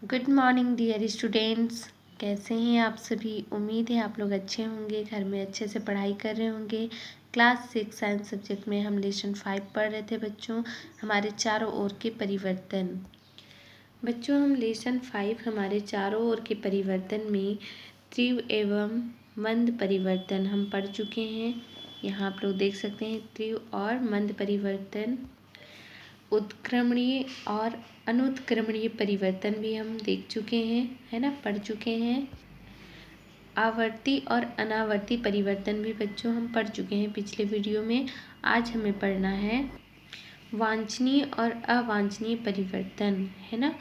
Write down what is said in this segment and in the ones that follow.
Good morning dear students. कैसे हैं आप सभी? उम्मीद है आप लोग अच्छे होंगे, घर में अच्छे से पढ़ाई कर रहे होंगे। क्लास 6 साइंस सब्जेक्ट में हम लेसन 5 पढ़ रहे थे बच्चों, हमारे चारों ओर के परिवर्तन। बच्चों हम लेसन 5 हमारे चारों ओर के परिवर्तन में तीव्र एवं मंद परिवर्तन हम पढ़ चुके हैं। यहाँ आप लोग देख सकते हैं तीव्र और मंद परिवर्तन, उत्क्रमणीय और अनुत्क्रमणीय परिवर्तन भी हम देख चुके हैं, है ना, पढ़ चुके हैं। आवर्ती और अनावर्ती परिवर्तन भी बच्चों हम पढ़ चुके हैं पिछले वीडियो में। आज हमें पढ़ना है वांछनीय और अवांछनीय परिवर्तन, है ना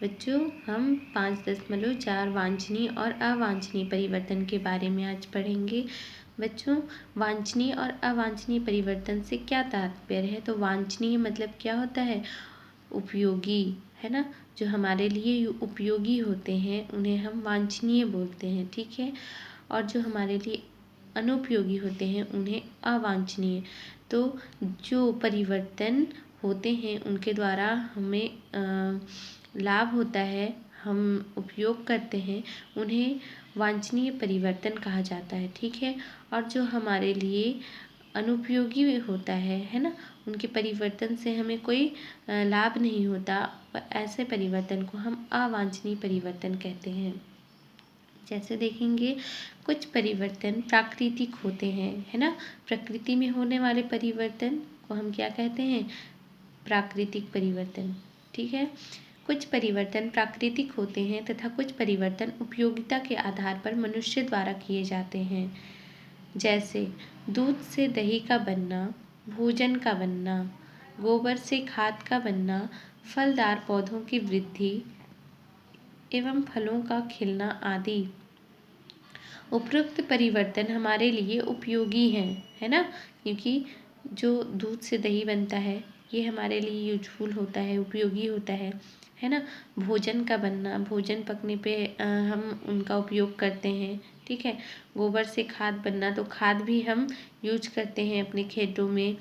बच्चों। हम 5.4 वांछनीय और अवांछनीय परिवर्तन के बारे में आज पढ़ेंगे। बच्चों वांछनीय और अवांछनीय परिवर्तन से क्या तात्पर्य है? तो वांछनीय मतलब क्या होता है? उपयोगी, है ना। जो हमारे लिए उपयोगी होते हैं उन्हें हम वांछनीय बोलते हैं, ठीक है। और जो हमारे लिए अनुपयोगी होते हैं उन्हें अवांछनीय। तो जो परिवर्तन होते हैं उनके द्वारा हमें लाभ होता है, हम उपयोग करते हैं, उन्हें वांछनीय परिवर्तन कहा जाता है, ठीक है। और जो हमारे लिए अनुपयोगी होता है ना, उनके परिवर्तन से हमें कोई लाभ नहीं होता, ऐसे परिवर्तन को हम अवांछनीय परिवर्तन कहते हैं। जैसे देखेंगे कुछ परिवर्तन प्राकृतिक होते हैं, है ना। प्रकृति में होने वाले परिवर्तन को हम क्या कहते हैं? प्राकृतिक परिवर्तन, ठीक है। कुछ परिवर्तन प्राकृतिक होते हैं तथा कुछ परिवर्तन उपयोगिता के आधार पर मनुष्य द्वारा किए जाते हैं। जैसे दूध से दही का बनना, भोजन का बनना, गोबर से खाद का बनना, फलदार पौधों की वृद्धि एवं फलों का खिलना आदि। उपरोक्त परिवर्तन हमारे लिए उपयोगी हैं, है ना, क्योंकि जो दूध से दही बनता है ये हमारे लिए यूजफुल होता है, उपयोगी होता है ना। भोजन का बनना, भोजन पकने पे हम उनका उपयोग करते हैं, ठीक है। गोबर से खाद बनना, तो खाद भी हम यूज करते हैं अपने खेतों में।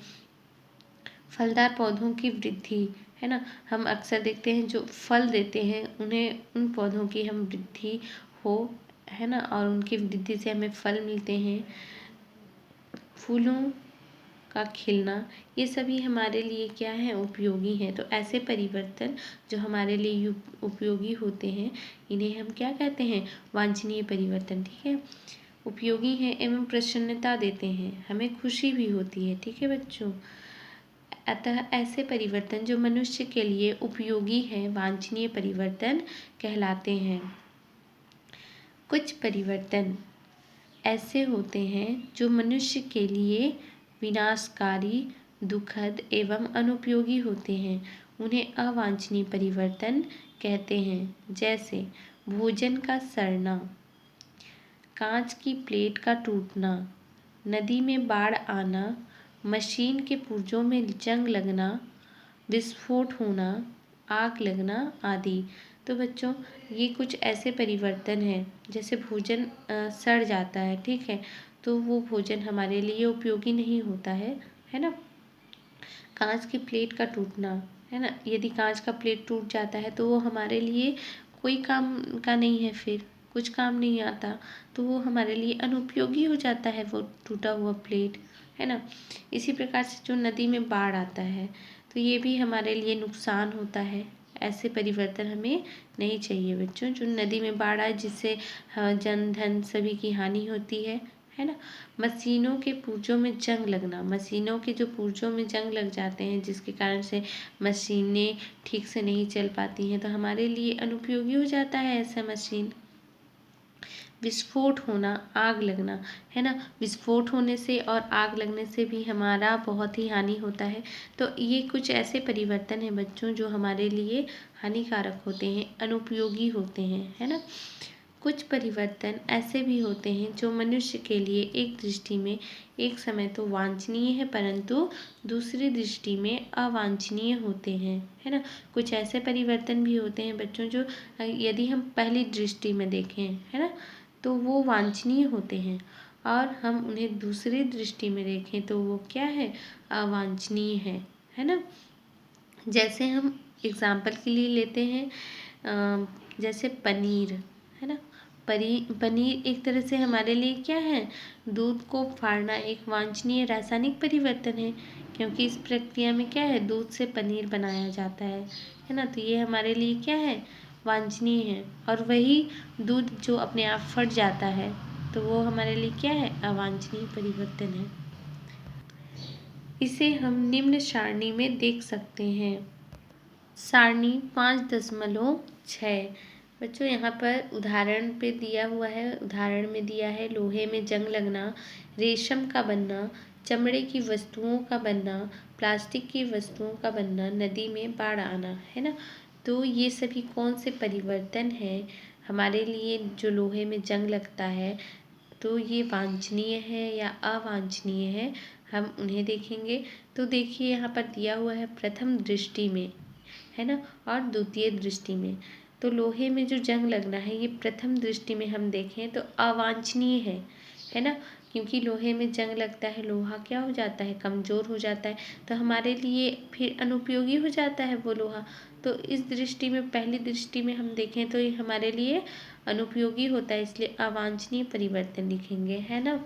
फलदार पौधों की वृद्धि, है ना, हम अक्सर देखते हैं जो फल देते हैं उन्हें, उन पौधों की हम वृद्धि हो, है ना, और उनकी वृद्धि से हमें फल मिलते हैं। फूलों का खिलना, ये सभी हमारे लिए क्या है? उपयोगी हैं। तो ऐसे परिवर्तन जो हमारे लिए उपयोगी होते हैं इन्हें हम क्या कहते हैं? वांछनीय परिवर्तन, ठीक है। उपयोगी हैं एवं प्रसन्नता देते हैं, हमें खुशी भी होती है, ठीक है बच्चों। अतः ऐसे परिवर्तन जो मनुष्य के लिए उपयोगी हैं वांछनीय परिवर्तन कहलाते हैं। कुछ परिवर्तन ऐसे होते हैं जो मनुष्य के लिए विनाशकारी, दुखद एवं अनुपयोगी होते हैं, उन्हें अवांछनीय परिवर्तन कहते हैं। जैसे भोजन का सड़ना, कांच की प्लेट का टूटना, नदी में बाढ़ आना, मशीन के पुर्जों में जंग लगना, विस्फोट होना, आग लगना आदि। तो बच्चों ये कुछ ऐसे परिवर्तन हैं, जैसे भोजन सड़ जाता है, ठीक है, तो वो भोजन हमारे लिए उपयोगी नहीं होता है ना। कांच की प्लेट का टूटना, है ना, यदि कांच का प्लेट टूट जाता है तो वो हमारे लिए कोई काम का नहीं है, फिर कुछ काम नहीं आता, तो वो हमारे लिए अनुपयोगी हो जाता है वो टूटा हुआ प्लेट, है ना। इसी प्रकार से जो नदी में बाढ़ आता है तो ये भी हमारे लिए नुकसान होता है। ऐसे परिवर्तन हमें नहीं चाहिए बच्चों। जो नदी में बाढ़ आए जिससे जन धन सभी की हानि होती है ना। मशीनों के पुर्जों में जंग लगना, मशीनों के जो पुर्जों में जंग लग जाते हैं जिसके कारण से मशीनें ठीक से नहीं चल पाती हैं, तो हमारे लिए अनुपयोगी हो जाता है ऐसा मशीन। विस्फोट होना, आग लगना, है ना, विस्फोट होने से और आग लगने से भी हमारा बहुत ही हानि होता है। तो ये कुछ ऐसे परिवर्तन हैं बच्चों जो हमारे लिए हानिकारक होते हैं, अनुपयोगी होते हैं, है ना। कुछ परिवर्तन ऐसे भी होते हैं जो मनुष्य के लिए एक दृष्टि में एक समय तो वांछनीय है परंतु दूसरी दृष्टि में अवांछनीय होते हैं, है ना। कुछ ऐसे परिवर्तन भी होते हैं बच्चों जो यदि हम पहली दृष्टि में देखें, है ना, तो वो वांछनीय होते हैं, और हम उन्हें दूसरी दृष्टि में देखें तो वो क्या है? अवांछनीय है ना। जैसे हम एग्जाम्पल के लिए लेते हैं जैसे पनीर है ना, पनीर एक तरह से हमारे लिए क्या है, दूध को फाड़ना एक वांछनीय रासायनिक परिवर्तन है, क्योंकि इस प्रक्रिया में क्या है, दूध से पनीर बनाया जाता है ना। तो ये हमारे लिए क्या है, वांछनीय है। और वही दूध जो अपने आप फट जाता है तो वो हमारे लिए क्या है, अवांछनीय परिवर्तन है। इसे हम निम्न सारणी में देख सकते हैं। सारणी 5.6। बच्चों यहाँ पर उदाहरण पे दिया हुआ है, उदाहरण में दिया है लोहे में जंग लगना, रेशम का बनना, चमड़े की वस्तुओं का बनना, प्लास्टिक की वस्तुओं का बनना, नदी में बाढ़ आना, है ना। तो ये सभी कौन से परिवर्तन हैं हमारे लिए। जो लोहे में जंग लगता है तो ये वांछनीय है या अवांछनीय है, हम उन्हें देखेंगे। तो देखिए यहाँ पर दिया हुआ है प्रथम दृष्टि में, है ना, और द्वितीय दृष्टि में। तो लोहे में जो जंग लगना है ये प्रथम दृष्टि में हम देखें तो अवांछनीय है ना, क्योंकि लोहे में जंग लगता है, लोहा क्या हो जाता है, कमज़ोर हो जाता है, तो हमारे लिए फिर अनुपयोगी हो जाता है वो लोहा। तो इस दृष्टि में, पहली दृष्टि में हम देखें तो ये हमारे लिए अनुपयोगी होता है, इसलिए अवांछनीय परिवर्तन लिखेंगे, है ना।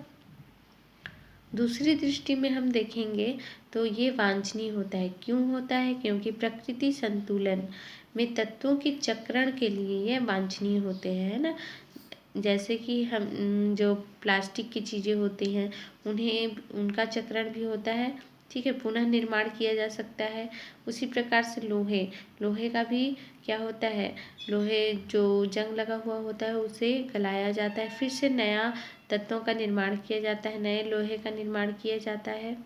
दूसरी दृष्टि में हम देखेंगे तो ये वांछनीय होता है। क्यों होता है, क्योंकि प्रकृति संतुलन में तत्वों के चक्रण के लिए यह वांछनीय होते हैं, है ना। जैसे कि हम जो प्लास्टिक की चीज़ें होती हैं उन्हें, उनका चक्रण भी होता है, ठीक है, पुनः निर्माण किया जा सकता है। उसी प्रकार से लोहे का भी क्या होता है, लोहे जो जंग लगा हुआ होता है उसे गलाया जाता है, फिर से नया तत्वों का निर्माण किया जाता है, नए लोहे का निर्माण किया जाता है।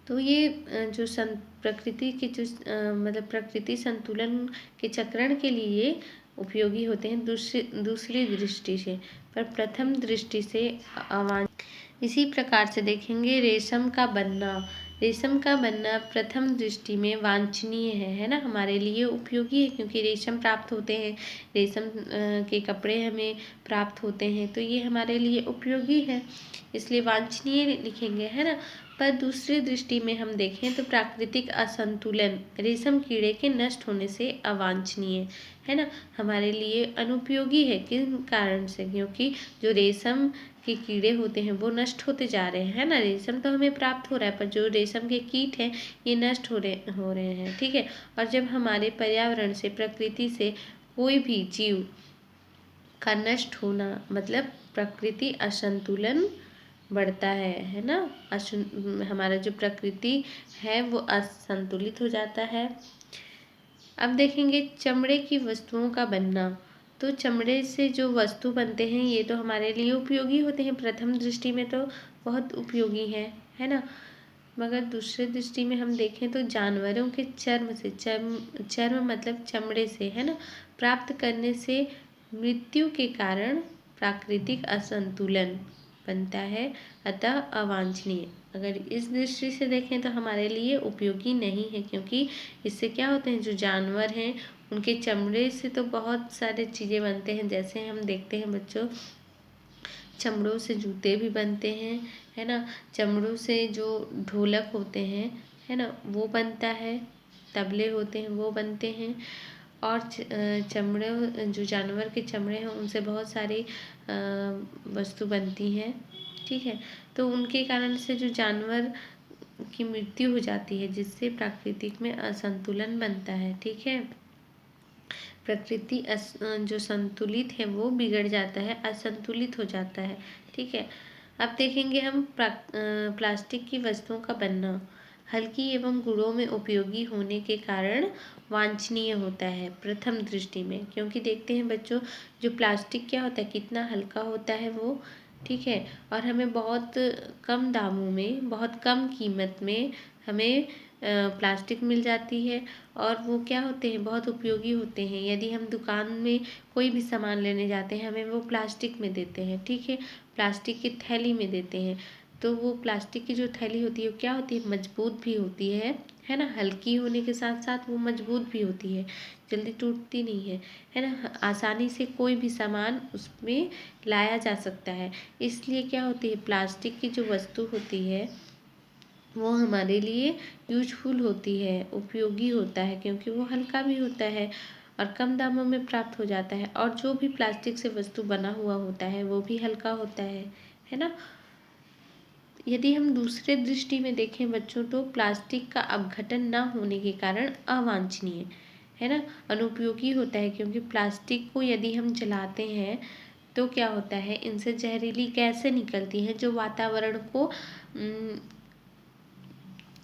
तो ये जो प्रकृति के जो मतलब प्रकृति संतुलन के चक्रण के लिए उपयोगी होते हैं दूसरी दृष्टि से, पर प्रथम दृष्टि से इसी प्रकार से देखेंगे रेशम का बनना। रेशम का बनना प्रथम दृष्टि में वांछनीय है ना, हमारे लिए उपयोगी है, क्योंकि रेशम प्राप्त होते हैं, रेशम के कपड़े हमें प्राप्त होते हैं, तो ये हमारे लिए उपयोगी है, इसलिए वांछनीय लिखेंगे, है ना। पर दूसरी दृष्टि में हम देखें तो प्राकृतिक असंतुलन रेशम कीड़े के नष्ट होने से अवांछनीय है ना, हमारे लिए अनुपयोगी है। किन कारण से, क्योंकि जो रेशम के कीड़े होते हैं वो नष्ट होते जा रहे हैं, है ना। रेशम तो हमें प्राप्त हो रहा है, पर जो रेशम के कीट हैं ये नष्ट हो रहे हैं, ठीक है। और जब हमारे पर्यावरण से, प्रकृति से कोई भी जीव का नष्ट होना, मतलब प्रकृति असंतुलन बढ़ता है ना। हमारा जो प्रकृति है वो असंतुलित हो जाता है। अब देखेंगे चमड़े की वस्तुओं का बनना। तो चमड़े से जो वस्तु बनते हैं ये तो हमारे लिए उपयोगी होते हैं, प्रथम दृष्टि में तो बहुत उपयोगी है ना। मगर दूसरे दृष्टि में हम देखें तो जानवरों के चर्म से, चर्म मतलब चमड़े से, है ना, प्राप्त करने से मृत्यु के कारण प्राकृतिक असंतुलन बनता है, अतः अवांछनीय। अगर इस दृष्टि से देखें तो हमारे लिए उपयोगी नहीं है, क्योंकि इससे क्या होते हैं, जो जानवर हैं उनके चमड़े से तो बहुत सारे चीज़ें बनते हैं। जैसे हम देखते हैं बच्चों, चमड़ों से जूते भी बनते हैं, है ना। चमड़ों से जो ढोलक होते हैं, है ना, वो बनता है, तबले होते हैं वो बनते हैं। और चमड़े, जो जानवर के चमड़े हैं उनसे बहुत सारी वस्तु बनती हैं, ठीक है। तो उनके कारण से जो जानवर की मृत्यु हो जाती है, जिससे प्राकृतिक में असंतुलन बनता है, ठीक है। प्रकृति जो संतुलित है वो बिगड़ जाता है, असंतुलित हो जाता है, ठीक है। अब देखेंगे हम प्लास्टिक की वस्तुओं का बनना। हल्की एवं गुणों में उपयोगी होने के कारण वांछनीय होता है प्रथम दृष्टि में, क्योंकि देखते हैं बच्चों, जो प्लास्टिक क्या होता है, कितना हल्का होता है वो, ठीक है। और हमें बहुत कम दामों में, बहुत कम कीमत में हमें प्लास्टिक मिल जाती है, और वो क्या होते हैं, बहुत उपयोगी होते हैं। यदि हम दुकान में कोई भी सामान लेने जाते हैं, हमें वो प्लास्टिक में देते हैं, ठीक है, प्लास्टिक की थैली में देते हैं। तो वो प्लास्टिक की जो थैली होती है वो क्या होती है, मजबूत भी होती है ना, हल्की होने के साथ साथ वो मजबूत भी होती है, जल्दी टूटती नहीं है ना, आसानी से कोई भी सामान उसमें लाया जा सकता है। इसलिए क्या होती है, प्लास्टिक की जो वस्तु होती है वो हमारे लिए यूजफुल होती है, उपयोगी होता है, क्योंकि वो हल्का भी होता है और कम दामों में प्राप्त हो जाता है, और जो भी प्लास्टिक से वस्तु बना हुआ होता है वो भी हल्का होता है ना। यदि हम दूसरे दृष्टि में देखें बच्चों, तो प्लास्टिक का अपघटन न होने के कारण अवांछनीय है ना, अनुपयोगी होता है, क्योंकि प्लास्टिक को यदि हम जलाते हैं तो क्या होता है, इनसे जहरीली गैसें निकलती हैं जो वातावरण को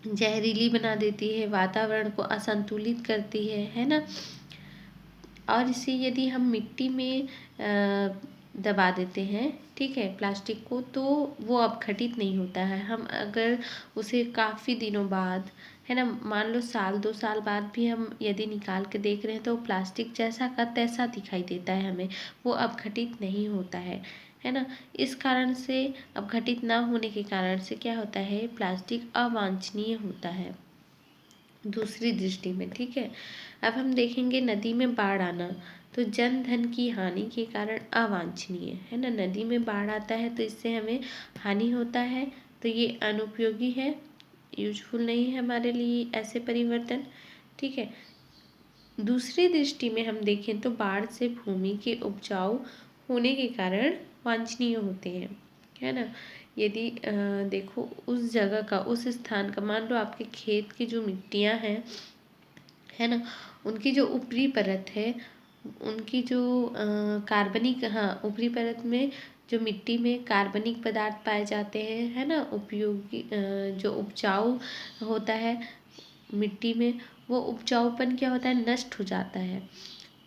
जहरीली बना देती है, वातावरण को असंतुलित करती है ना। और इसे यदि हम मिट्टी में दबा देते हैं, ठीक है, प्लास्टिक को, तो वो अपघटित नहीं होता है। हम अगर उसे काफ़ी दिनों बाद, है ना, मान लो साल 2 साल बाद भी हम यदि निकाल के देख रहे हैं तो प्लास्टिक जैसा का तैसा दिखाई देता है हमें, वो अपघटित नहीं होता है ना। इस कारण से, अपघटित ना होने के कारण से क्या होता है, प्लास्टिक अवांछनीय होता है दूसरी दृष्टि में, ठीक है। अब हम देखेंगे नदी में बाढ़ आना, तो जन धन की हानि के कारण अवांछनीय है ना। नदी में बाढ़ आता है तो इससे हमें हानि होता है, तो ये अनुपयोगी है, यूजफुल नहीं है हमारे लिए ऐसे परिवर्तन, ठीक है। दूसरी दृष्टि में हम देखें तो बाढ़ से भूमि के उपजाऊ होने के कारण वांछनीय होते हैं, है ना। यदि देखो उस जगह का, उस स्थान का, मान लो आपके खेत की जो मिट्टियाँ हैं, है ना, उनकी जो ऊपरी परत है, उनकी जो कार्बनिक, हाँ, ऊपरी परत में जो मिट्टी में कार्बनिक पदार्थ पाए जाते हैं, है ना, उपयोगी जो उपजाऊ होता है मिट्टी में, वो उपजाऊपन क्या होता है, नष्ट हो जाता है।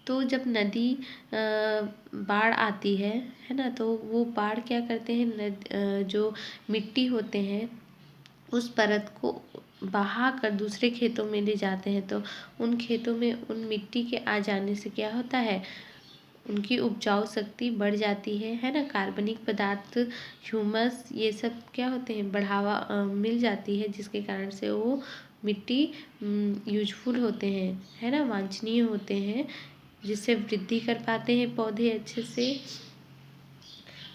तो जब नदी बाढ़ आती है ना, तो वो बाढ़ क्या करते हैं, जो मिट्टी होते हैं उस परत को बहा कर दूसरे खेतों में ले जाते हैं, तो उन खेतों में उन मिट्टी के आ जाने से क्या होता है, उनकी उपजाऊ शक्ति बढ़ जाती है ना। कार्बनिक पदार्थ, ह्यूमस, ये सब क्या होते हैं, बढ़ावा मिल जाती है, जिसके कारण से वो मिट्टी यूजफुल होते हैं, है ना, वांछनीय होते हैं, जिससे वृद्धि कर पाते हैं पौधे अच्छे से।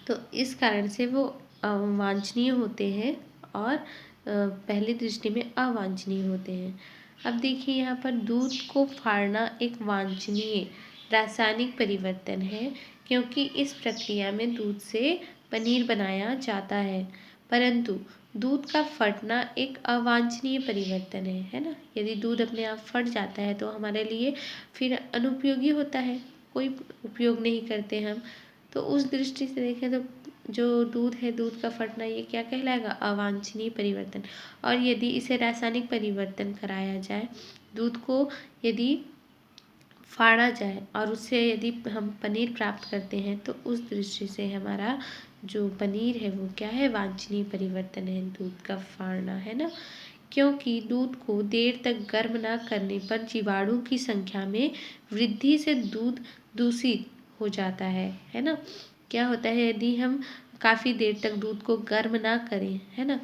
तो इस कारण से वो वांछनीय होते हैं और पहली दृष्टि में अवांछनीय होते हैं। अब देखिए यहाँ पर दूध को फाड़ना एक वांछनीय रासायनिक परिवर्तन है, क्योंकि इस प्रक्रिया में दूध से पनीर बनाया जाता है, परंतु दूध का फटना एक अवांछनीय परिवर्तन है ना। यदि दूध अपने आप फट जाता है तो हमारे लिए फिर अनुपयोगी होता है, कोई उपयोग नहीं करते हम। तो उस दृष्टि से देखें तो जो दूध है, दूध का फटना, ये क्या कहलाएगा, अवांछनीय परिवर्तन। और यदि इसे रासायनिक परिवर्तन कराया जाए, दूध को यदि फाड़ा जाए और उससे यदि हम पनीर प्राप्त करते हैं, तो उस दृष्टि से हमारा जो पनीर है वो क्या है, वांछनीय परिवर्तन है दूध का फाड़ना, है ना। क्योंकि दूध को देर तक गर्म न करने पर जीवाणु की संख्या में वृद्धि से दूध दूषित हो जाता है ना। क्या होता है, यदि हम काफ़ी देर तक दूध को गर्म ना करें, है ना,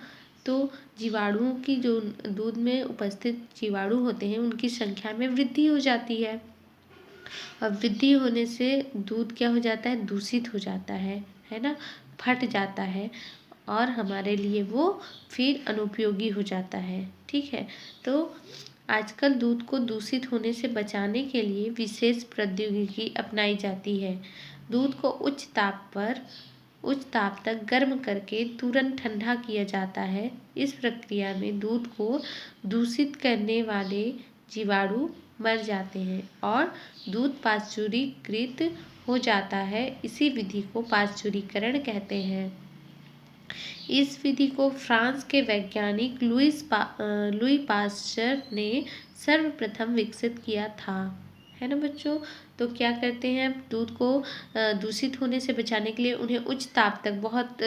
तो जीवाणुओं की, जो दूध में उपस्थित जीवाणु होते हैं, उनकी संख्या में वृद्धि हो जाती है। और वृद्धि होने से दूध क्या हो जाता है, दूषित हो जाता है ना, फट जाता है, और हमारे लिए वो फिर अनुपयोगी हो जाता है, ठीक है। तो आजकल दूध को दूषित होने से बचाने के लिए विशेष प्रौद्योगिकी अपनाई जाती है। दूध को उच्च ताप तक गर्म करके तुरंत ठंडा किया जाता है। इस प्रक्रिया में दूध को दूषित करने वाले जीवाणु मर जाते हैं और दूध पाश्चुरीकृत हो जाता है। इसी विधि को पाश्चुरीकरण कहते हैं। इस विधि को फ्रांस के वैज्ञानिक लुई पाश्चर ने सर्वप्रथम विकसित किया था, है ना बच्चों। तो क्या करते हैं, दूध को दूषित होने से बचाने के लिए उन्हें उच्च ताप तक, बहुत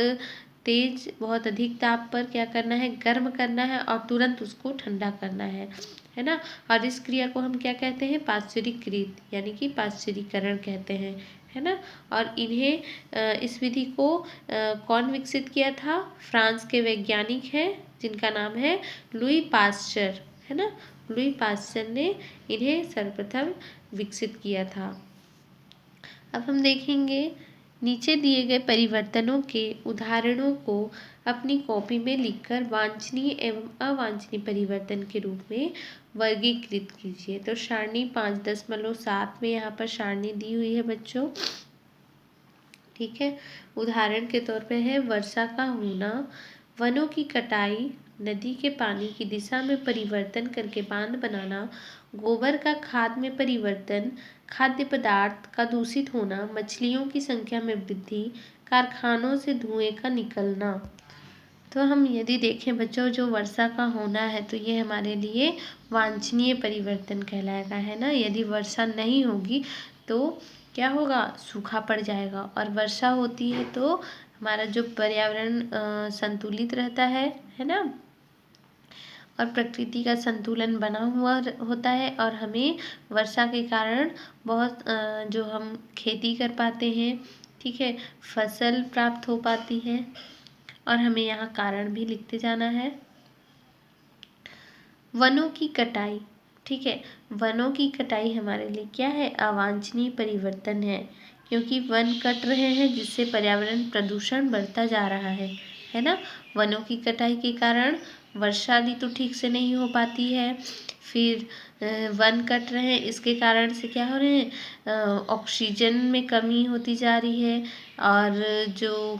तेज, बहुत अधिक ताप पर क्या करना है, गर्म करना है, और तुरंत उसको ठंडा करना है ना। और इस क्रिया को हम क्या कहते हैं, पाश्चुरीकृत, यानी कि पाश्चुरीकरण कहते हैं, है ना। और इन्हें इस विधि को कौन विकसित किया था, फ्रांस के वैज्ञानिक हैं जिनका नाम है लुई पाश्चर, है ना। लुई पाश्चर ने इन्हें सर्वप्रथम विकसित किया था। अब हम देखेंगे नीचे दिए गए परिवर्तनों के उदाहरणों को अपनी कॉपी में लिखकर वांछनीय एवं अवांछनीय परिवर्तन के रूप में वर्गीकृत कीजिए। तो सारणी 5.7 में यहाँ पर सारणी दी हुई है बच्चों, ठीक है। उदाहरण के तौर पे है वर्षा का होना, वनों की कटाई, नदी के पानी की दिशा में परिवर्तन करके बांध बनाना, गोबर का खाद में परिवर्तन, खाद्य पदार्थ का दूषित होना, मछलियों की संख्या में वृद्धि, कारखानों से धुएं का निकलना। तो हम यदि देखें बच्चों, जो वर्षा का होना है तो ये हमारे लिए वांछनीय परिवर्तन कहलाएगा, है ना। यदि वर्षा नहीं होगी तो क्या होगा, सूखा पड़ जाएगा। और वर्षा होती है तो हमारा जो पर्यावरण संतुलित रहता है ना, और प्रकृति का संतुलन बना हुआ होता है, और हमें वर्षा के कारण बहुत जो हम खेती कर पाते हैं, ठीक है, फसल प्राप्त हो पाती है। और हमें यहाँ कारण भी लिखते जाना है। वनों की कटाई, ठीक है, वनों की कटाई हमारे लिए क्या है, अवांछनीय परिवर्तन है, क्योंकि वन कट रहे हैं जिससे पर्यावरण प्रदूषण बढ़ता जा रहा है ना। वनों की कटाई के कारण वर्षा ऋतु ठीक से नहीं हो पाती है। फिर वन कट रहे हैं, इसके कारण से क्या हो रहे हैं, ऑक्सीजन में कमी होती जा रही है, और जो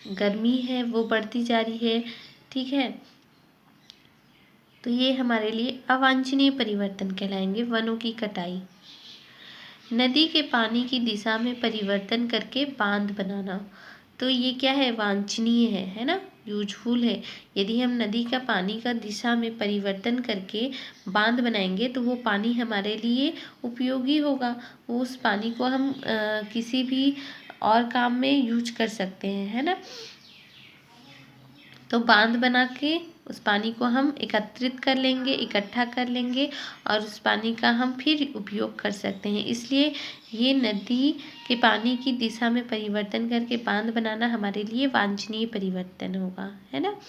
गर्मी है वो बढ़ती जा रही है, ठीक है। तो ये हमारे लिए अवांछनीय परिवर्तन कहलाएंगे, वनों की कटाई। नदी के पानी की दिशा में परिवर्तन करके बांध बनाना, तो ये क्या है, वांछनीय है ना, यूजफुल है। यदि हम नदी का पानी का दिशा में परिवर्तन करके बांध बनाएंगे तो वो पानी हमारे लिए उपयोगी होगा। उस पानी को हम किसी भी और काम में यूज कर सकते हैं, है ना। तो बांध बना के उस पानी को हम एकत्रित कर लेंगे, इकट्ठा कर लेंगे, और उस पानी का हम फिर उपयोग कर सकते हैं। इसलिए ये नदी के पानी की दिशा में परिवर्तन करके बांध बनाना हमारे लिए वांछनीय परिवर्तन होगा, है ना।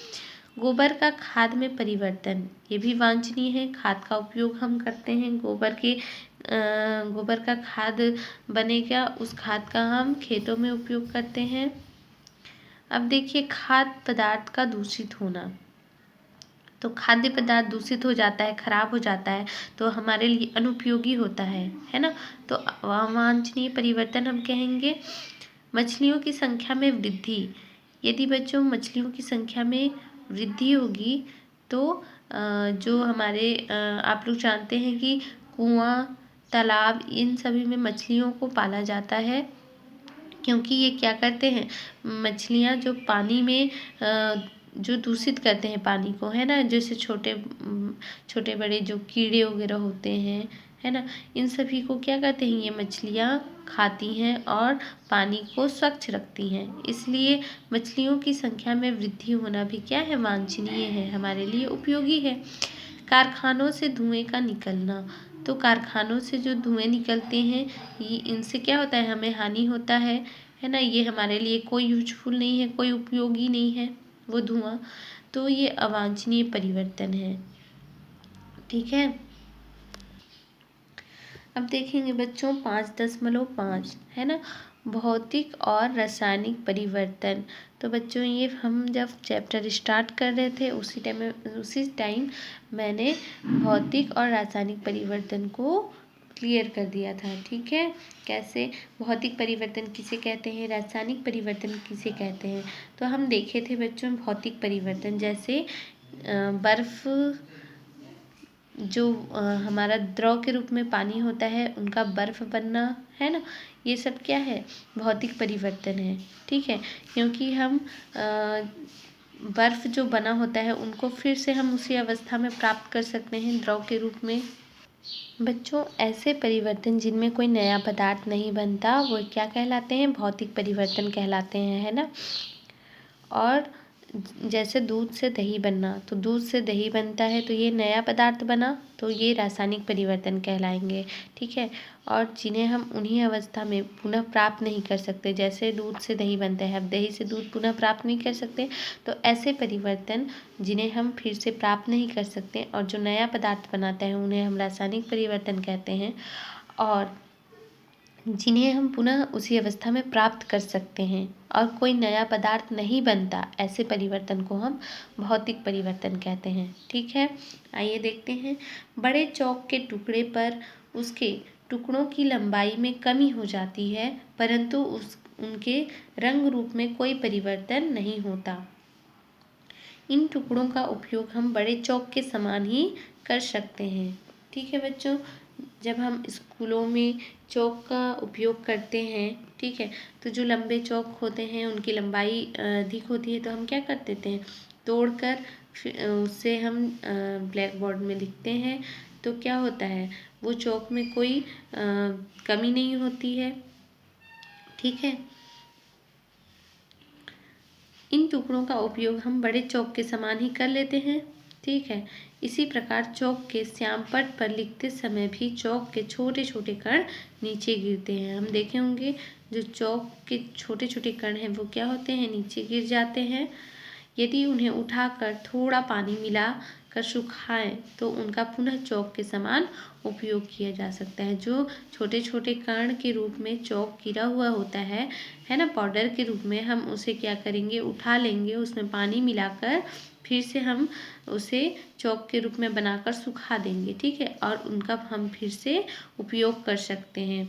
गोबर का खाद में परिवर्तन, ये भी वांछनीय है। खाद का उपयोग हम करते हैं, गोबर का खाद बनेगा, उस खाद का हम खेतों में उपयोग करते हैं। अब देखिए, खाद्य पदार्थ का दूषित होना, तो खाद्य पदार्थ दूषित हो जाता है, खराब हो जाता है, तो हमारे लिए अनुपयोगी होता है ना। तो अवांछनीय परिवर्तन हम कहेंगे। मछलियों की संख्या में वृद्धि, यदि बच्चों मछलियों की संख्या में वृद्धि होगी तो जो हमारे आप लोग जानते हैं कि कुआं, तालाब, इन सभी में मछलियों को पाला जाता है, क्योंकि ये क्या करते हैं, मछलियाँ जो पानी में जो दूषित करते हैं पानी को, है ना, जैसे छोटे बड़े जो कीड़े वगैरह होते हैं, है ना, इन सभी को क्या करते हैं, ये मछलियाँ खाती हैं और पानी को स्वच्छ रखती हैं। इसलिए मछलियों की संख्या में वृद्धि होना भी क्या है, वांछनीय है, हमारे लिए उपयोगी है। कारखानों से धुएं का निकलना, तो कारखानों से जो धुएं निकलते हैं, ये इनसे क्या होता है, हमें हानि होता है ना। ये हमारे लिए कोई यूजफुल नहीं है, कोई उपयोगी नहीं है वो धुआं, तो ये अवांछनीय परिवर्तन है, ठीक है। अब देखेंगे बच्चों 5.5 है ना, भौतिक और रासायनिक परिवर्तन। तो बच्चों ये हम जब चैप्टर स्टार्ट कर रहे थे उसी टाइम मैंने भौतिक और रासायनिक परिवर्तन को क्लियर कर दिया था, ठीक है। कैसे भौतिक परिवर्तन किसे कहते हैं, रासायनिक परिवर्तन किसे कहते हैं। तो हम देखे थे बच्चों भौतिक परिवर्तन, जैसे बर्फ जो हमारा द्रव के रूप में पानी होता है, उनका बर्फ बनना, है ना, ये सब क्या है, भौतिक परिवर्तन है, ठीक है। क्योंकि हम बर्फ जो बना होता है उनको फिर से हम उसी अवस्था में प्राप्त कर सकते हैं द्रव के रूप में। बच्चों ऐसे परिवर्तन जिनमें कोई नया पदार्थ नहीं बनता वो क्या कहलाते हैं, भौतिक परिवर्तन कहलाते हैं, है ना। और जैसे दूध से दही बनना, तो दूध से दही बनता है तो ये नया पदार्थ बना, तो ये रासायनिक परिवर्तन कहलाएंगे, ठीक है। और जिन्हें हम उन्हीं अवस्था में पुनः प्राप्त नहीं कर सकते, जैसे दूध से दही बनता है, अब दही से दूध पुनः प्राप्त नहीं कर सकते, तो ऐसे परिवर्तन जिन्हें हम फिर से प्राप्त नहीं कर सकते और जो नया पदार्थ बनाता है उन्हें हम रासायनिक परिवर्तन कहते हैं। और जिन्हें हम पुनः उसी अवस्था में प्राप्त कर सकते हैं और कोई नया पदार्थ नहीं बनता, ऐसे परिवर्तन को हम भौतिक परिवर्तन कहते हैं। ठीक है, आइए देखते हैं। बड़े चौक के टुकड़े पर उसके टुकड़ों की लंबाई में कमी हो जाती है, परंतु उनके रंग रूप में कोई परिवर्तन नहीं होता। इन टुकड़ों का उपयोग हम बड़े चौक के समान ही कर सकते हैं। ठीक है बच्चों, जब हम स्कूलों में चौक का उपयोग करते हैं, ठीक है, तो जो लंबे चौक होते हैं उनकी लंबाई अधिक होती है, तो हम क्या कर देते हैं, तोड़कर उससे हम ब्लैक बोर्ड में लिखते हैं। तो क्या होता है, वो चौक में कोई कमी नहीं होती है। ठीक है, इन टुकड़ों का उपयोग हम बड़े चौक के समान ही कर लेते हैं। ठीक है, इसी प्रकार चौक के श्याम पट पर लिखते समय भी चौक के छोटे छोटे कण नीचे गिरते हैं। हम देखे होंगे जो चौक के छोटे छोटे कण हैं वो क्या होते हैं, नीचे गिर जाते हैं। यदि उन्हें उठाकर थोड़ा पानी मिला कर सुखाएं तो उनका पुनः चौक के समान उपयोग किया जा सकता है। जो छोटे छोटे कण के रूप में चौक गिरा हुआ होता है ना, पाउडर के रूप में, हम उसे क्या करेंगे, उठा लेंगे, उसमें पानी मिलाकर फिर से हम उसे चौक के रूप में बनाकर सुखा देंगे। ठीक है, और उनका हम फिर से उपयोग कर सकते हैं।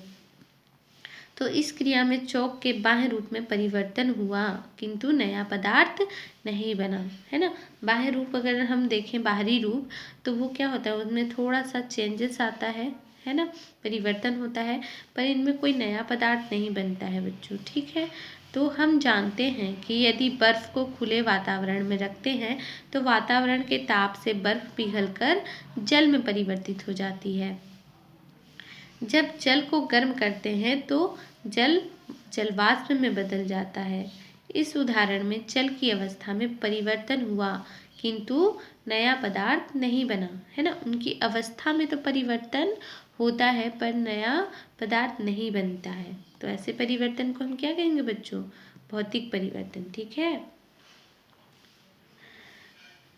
तो इस क्रिया में चौक के बाह्य रूप में परिवर्तन हुआ किंतु नया पदार्थ नहीं बना, है ना। बाह्य रूप अगर हम देखें, बाहरी रूप, तो वो क्या होता है, उसमें थोड़ा सा चेंजेस आता है ना, परिवर्तन होता है, पर इनमें कोई नया पदार्थ नहीं बनता है बच्चों। ठीक है, तो हम जानते हैं कि यदि बर्फ को खुले वातावरण में रखते हैं तो वातावरण के ताप से बर्फ पिघलकर जल में परिवर्तित हो जाती है। जब जल को गर्म करते हैं तो जल जलवाष्प में बदल जाता है। इस उदाहरण में जल की अवस्था में परिवर्तन हुआ किंतु नया पदार्थ नहीं बना, है ना। उनकी अवस्था में तो परिवर्तन होता है पर नया पदार्थ नहीं बनता है। तो ऐसे परिवर्तन को हम क्या कहेंगे बच्चों, भौतिक परिवर्तन। ठीक है,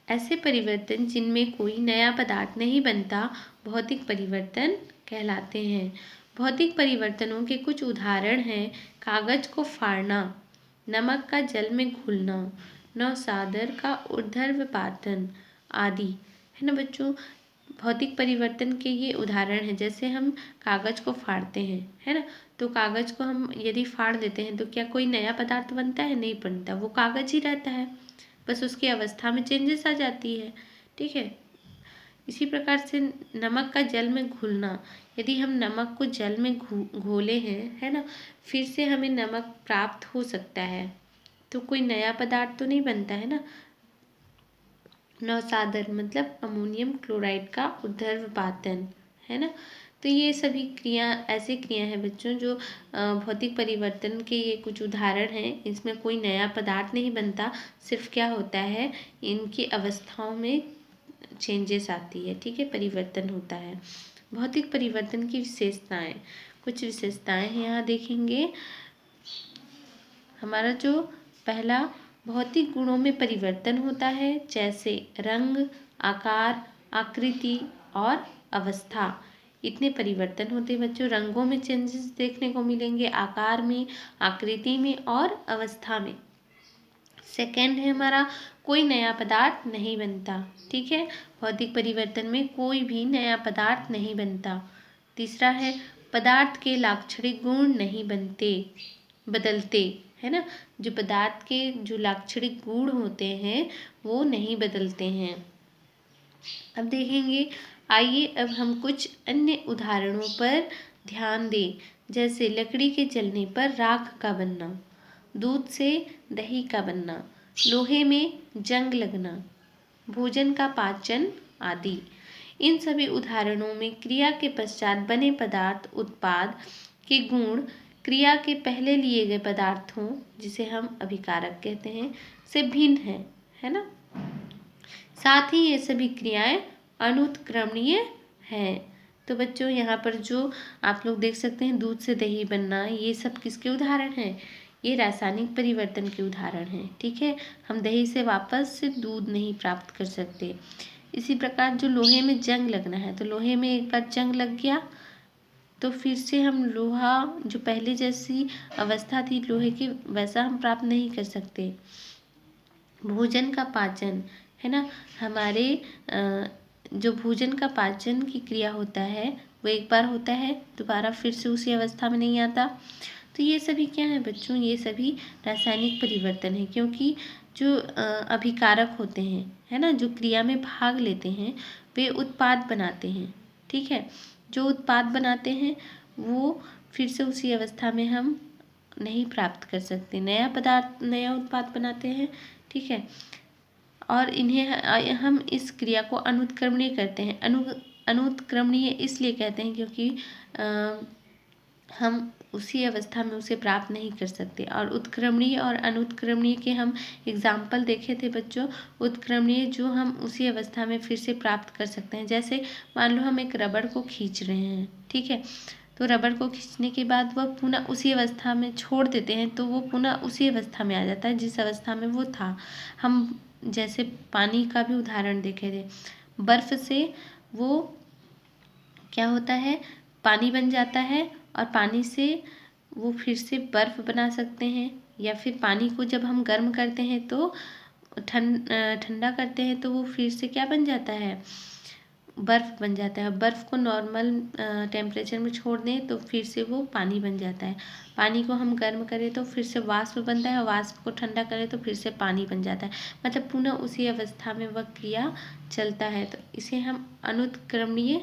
ऐसे परिवर्तन जिनमें कोई नया पदार्थ नहीं बनता भौतिक परिवर्तन कहलाते हैं। भौतिक परिवर्तनों के कुछ उदाहरण हैं, कागज को फाड़ना, नमक का जल में घुलना, नौसादर का ऊर्ध्वपातन आदि, है ना बच्चों। भौतिक परिवर्तन के ये उदाहरण हैं। जैसे हम कागज को फाड़ते हैं, है ना, तो कागज को हम यदि फाड़ देते हैं तो क्या कोई नया पदार्थ बनता है, नहीं बनता, वो कागज ही रहता है, बस उसकी अवस्था में चेंजेस आ जाती है। ठीक है, इसी प्रकार से नमक का जल में घुलना, यदि हम नमक को जल में घोले हैं, है ना, फिर से हमें नमक प्राप्त हो सकता है, तो कोई नया पदार्थ तो नहीं बनता है ना। नौसादर मतलब अमोनियम क्लोराइड का ऊर्ध्वपातन, है ना। तो ये सभी क्रिया ऐसी क्रिया हैं बच्चों जो भौतिक परिवर्तन के ये कुछ उदाहरण हैं। इसमें कोई नया पदार्थ नहीं बनता, सिर्फ क्या होता है, इनकी अवस्थाओं में चेंजेस आती है। ठीक है, परिवर्तन होता है। भौतिक परिवर्तन की विशेषताएं, कुछ विशेषताएं यहाँ देखेंगे। हमारा जो पहला, भौतिक गुणों में परिवर्तन होता है, जैसे रंग, आकार, आकृति और अवस्था, इतने परिवर्तन होते हैं बच्चों। रंगों में चेंजेस देखने को मिलेंगे, आकार में, आकृति में और अवस्था में। सेकेंड है हमारा, कोई नया पदार्थ नहीं बनता। ठीक है, भौतिक परिवर्तन में कोई भी नया पदार्थ नहीं बनता। तीसरा है, पदार्थ के लाक्षणिक गुण नहीं बदलते, है ना। जो पदार्थ के जो लाक्षणिक गुण होते हैं वो नहीं बदलते हैं। अब देखेंगे, आइए अब हम कुछ अन्य उदाहरणों पर ध्यान दें। जैसे लकड़ी के जलने पर राख का बनना, दूध से दही का बनना, लोहे में जंग लगना, भोजन का पाचन आदि। इन सभी उदाहरणों में क्रिया के पश्चात बने पदार्थ उत्पाद के गुण क्रिया के पहले लिए गए पदार्थों, जिसे हम अभिकारक कहते हैं, से भिन्न है ना। साथ ही ये सभी क्रियाएं अनुत्क्रमणीय हैं। तो बच्चों यहाँ पर जो आप लोग देख सकते हैं, दूध से दही बनना, ये सब किसके उदाहरण हैं, ये रासायनिक परिवर्तन के उदाहरण हैं। ठीक है, हम दही से वापस से दूध नहीं प्राप्त कर सकते। इसी प्रकार जो लोहे में जंग लगना है, तो लोहे में एक बार जंग लग गया तो फिर से हम लोहा जो पहले जैसी अवस्था थी लोहे की वैसा हम प्राप्त नहीं कर सकते। भोजन का पाचन है ना, हमारे जो भोजन का पाचन की क्रिया होता है वो एक बार होता है, दोबारा फिर से उसी अवस्था में नहीं आता। तो ये सभी क्या है बच्चों, ये सभी रासायनिक परिवर्तन है, क्योंकि जो अभिकारक होते हैं है ना, जो क्रिया में भाग लेते हैं वे उत्पाद बनाते हैं। ठीक है, जो उत्पाद बनाते हैं वो फिर से उसी अवस्था में हम नहीं प्राप्त कर सकते, नया पदार्थ नया उत्पाद बनाते हैं। ठीक है, और इन्हें हम इस क्रिया को अनुत्क्रमणीय करते हैं। अनुत्क्रमणीय इसलिए कहते हैं क्योंकि हम उसी अवस्था में उसे प्राप्त नहीं कर सकते। और उत्क्रमणीय और अनुत्क्रमणीय के हम एग्जाम्पल देखे थे बच्चों। उत्क्रमणीय जो हम उसी अवस्था में फिर से प्राप्त कर सकते हैं, जैसे मान लो हम एक रबड़ को खींच रहे हैं, ठीक है, तो रबड़ को खींचने के बाद वह पुनः उसी अवस्था में छोड़ देते हैं तो वो पुनः उसी अवस्था में आ जाता है जिस अवस्था में वो था। हम जैसे पानी का भी उदाहरण देखे थे, बर्फ से वो क्या होता है, पानी बन जाता है और पानी से वो फिर से बर्फ़ बना सकते हैं, या फिर पानी को जब हम गर्म करते हैं तो ठंडा करते हैं तो वो फिर से क्या बन जाता है, बर्फ़ बन जाता है। बर्फ़ को नॉर्मल टेम्परेचर में छोड़ दें तो फिर से वो पानी बन जाता है। पानी को हम गर्म करें तो फिर से वाष्प बनता है, और वाष्प को ठंडा करें तो फिर से पानी बन जाता है। मतलब पुनः उसी अवस्था में वह क्रिया चलता है, तो इसे हम अनुत्क्रमणीय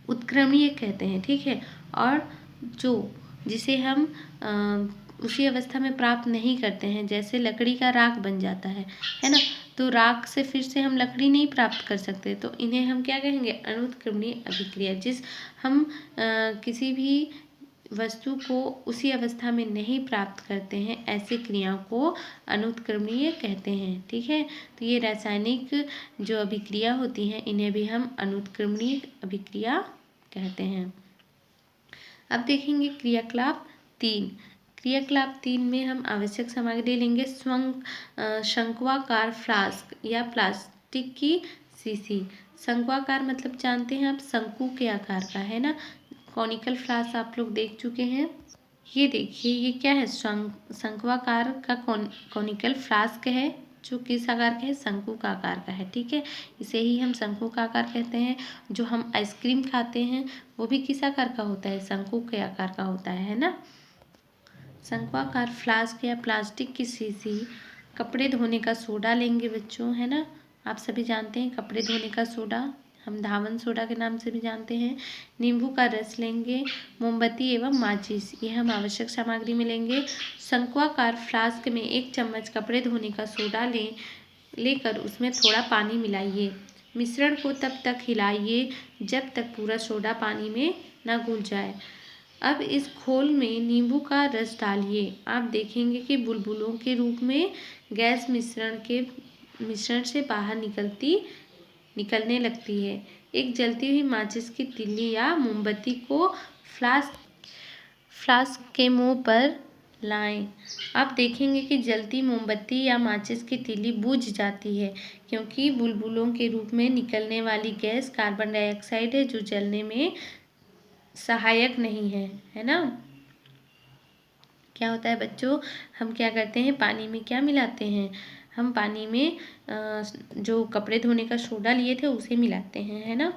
उत्क्रमणीय कहते हैं। ठीक है, और जिसे हम उसी अवस्था में प्राप्त नहीं करते हैं, जैसे लकड़ी का राख बन जाता है ना, तो राख से फिर से हम लकड़ी नहीं प्राप्त कर सकते, तो इन्हें हम क्या कहेंगे, अनुत्क्रमणीय अभिक्रिया। जिस हम किसी भी वस्तु को उसी अवस्था में नहीं प्राप्त करते हैं, ऐसी क्रियाओं को अनुत्क्रमणीय कहते हैं। ठीक है, तो ये रासायनिक जो अभिक्रिया होती हैं इन्हें भी हम अनुत्क्रमणीय अभिक्रिया कहते हैं। अब देखेंगे क्रियाकलाप 3। क्रियाकलाप 3 में हम आवश्यक सामग्री लेंगे शंक्वाकार फ्लास्क या प्लास्टिक की शीशी। शंक्वाकार मतलब जानते हैं आप, शंकु के आकार का है ना। कॉनिकल फ्लास्क आप लोग देख चुके हैं। ये देखिए ये क्या है, शंक्वाकार का कॉनिकल फ्लास्क है, जो किस आकार का है, शंकु का आकार का है। ठीक है, इसे ही हम शंकु का आकार कहते हैं। जो हम आइसक्रीम खाते हैं वो भी किस आकार का होता है, शंकु के आकार का होता है ना। शंक्वाकार फ्लास्क या प्लास्टिक की शीशी। कपड़े धोने का सोडा लेंगे बच्चों, है ना, आप सभी जानते हैं कपड़े धोने का सोडा हम धावन सोडा के नाम से भी जानते हैं। नींबू का रस लेंगे, मोमबत्ती एवं माचिस, ये हम आवश्यक सामग्री में लेंगे। शंक्वाकार फ्लास्क में 1 चम्मच कपड़े धोने का सोडा लेकर उसमें थोड़ा पानी मिलाइए। मिश्रण को तब तक हिलाइए जब तक पूरा सोडा पानी में न घुल जाए। अब इस घोल में नींबू का रस डालिए। आप देखेंगे कि बुलबुलों के रूप में गैस मिश्रण से बाहर निकलने लगती है। एक जलती हुई माचिस की तिल्ली या मोमबत्ती को फ्लास्क के मुंह पर लाएं। आप देखेंगे कि जलती मोमबत्ती या माचिस की तिल्ली बुझ जाती है, क्योंकि बुलबुलों के रूप में निकलने वाली गैस कार्बन डाइऑक्साइड है, जो जलने में सहायक नहीं है ना। क्या होता है बच्चों, हम क्या करते हैं, पानी में क्या मिलाते हैं, हम पानी में जो कपड़े धोने का सोडा लिए थे उसे मिलाते हैं, है ना।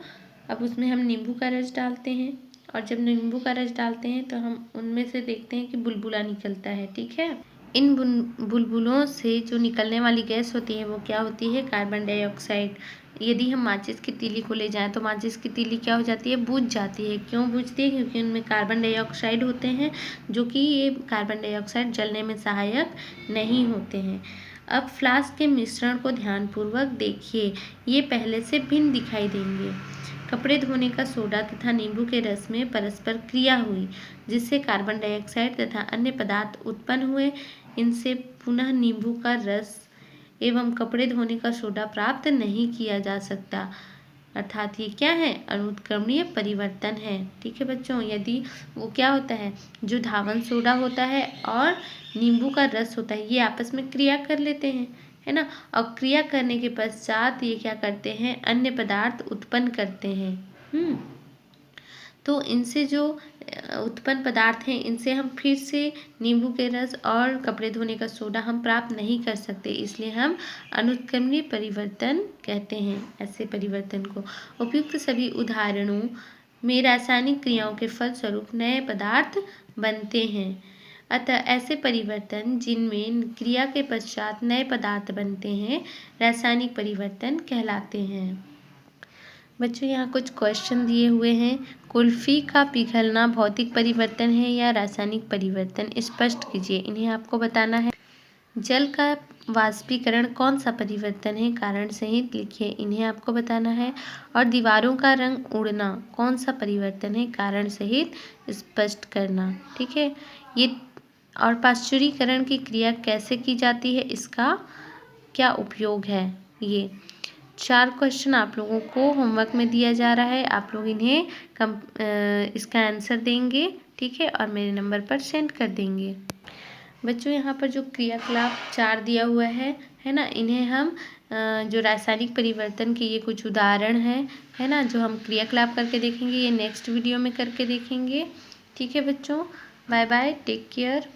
अब उसमें हम नींबू का रस डालते हैं, और जब नींबू का रस डालते हैं तो हम उनमें से देखते हैं कि बुलबुला निकलता है। ठीक है, इन बुलबुलों से जो निकलने वाली गैस होती है वो क्या होती है, कार्बन डाइऑक्साइड। यदि हम माचिस की तीली को ले जाएं तो माचिस की तीली क्या हो जाती है, बुझ जाती है। क्यों बुझती है, क्योंकि उनमें कार्बन डाइऑक्साइड होते हैं, जो कि ये कार्बन डाइऑक्साइड जलने में सहायक नहीं होते हैं। अब फ्लास्क के मिश्रण को ध्यानपूर्वक देखिए, ये पहले से भिन्न दिखाई देंगे। कपड़े धोने का सोडा तथा नींबू के रस में परस्पर क्रिया हुई, जिससे कार्बन डाइऑक्साइड तथा अन्य पदार्थ उत्पन्न हुए। इनसे पुनः नींबू का रस एवं कपड़े धोने का सोडा प्राप्त नहीं किया जा सकता, अर्थात ये क्या है, अनुत्क्रमणीय परिवर्तन है। ठीक है बच्चों, यदि वो क्या होता है, जो धावन सोडा होता है और नींबू का रस होता है, ये आपस में क्रिया कर लेते हैं, है ना, और क्रिया करने के पश्चात ये क्या करते हैं, अन्य पदार्थ उत्पन्न करते हैं। तो इनसे जो उत्पन्न पदार्थ हैं इनसे हम फिर से नींबू के रस और कपड़े धोने का सोडा हम प्राप्त नहीं कर सकते, इसलिए हम अनुत्क्रमणीय परिवर्तन कहते हैं ऐसे परिवर्तन को। उपयुक्त सभी उदाहरणों में रासायनिक क्रियाओं के फलस्वरूप नए पदार्थ बनते हैं। अतः ऐसे परिवर्तन जिनमें क्रिया के पश्चात नए पदार्थ बनते हैं रासायनिक परिवर्तन कहलाते हैं। बच्चों यहाँ कुछ क्वेश्चन दिए हुए हैं। कुल्फी का पिघलना भौतिक परिवर्तन है या रासायनिक परिवर्तन, स्पष्ट कीजिए। इन्हें आपको बताना है। जल का वाष्पीकरण कौन सा परिवर्तन है, कारण सहित लिखिए। इन्हें आपको बताना है। और दीवारों का रंग उड़ना कौन सा परिवर्तन है, कारण सहित स्पष्ट करना। ठीक है। ये और पाश्चुरीकरण की क्रिया कैसे की जाती है, इसका क्या उपयोग है। ये 4 क्वेश्चन आप लोगों को होमवर्क में दिया जा रहा है। आप लोग इन्हें इसका आंसर देंगे, ठीक है, और मेरे नंबर पर सेंड कर देंगे। बच्चों यहाँ पर जो क्रियाकलाप 4 दिया हुआ है ना, इन्हें हम जो रासायनिक परिवर्तन के ये कुछ उदाहरण है ना, जो हम क्रियाकलाप करके देखेंगे, ये नेक्स्ट वीडियो में करके देखेंगे। ठीक है बच्चों, बाय बाय, टेक केयर।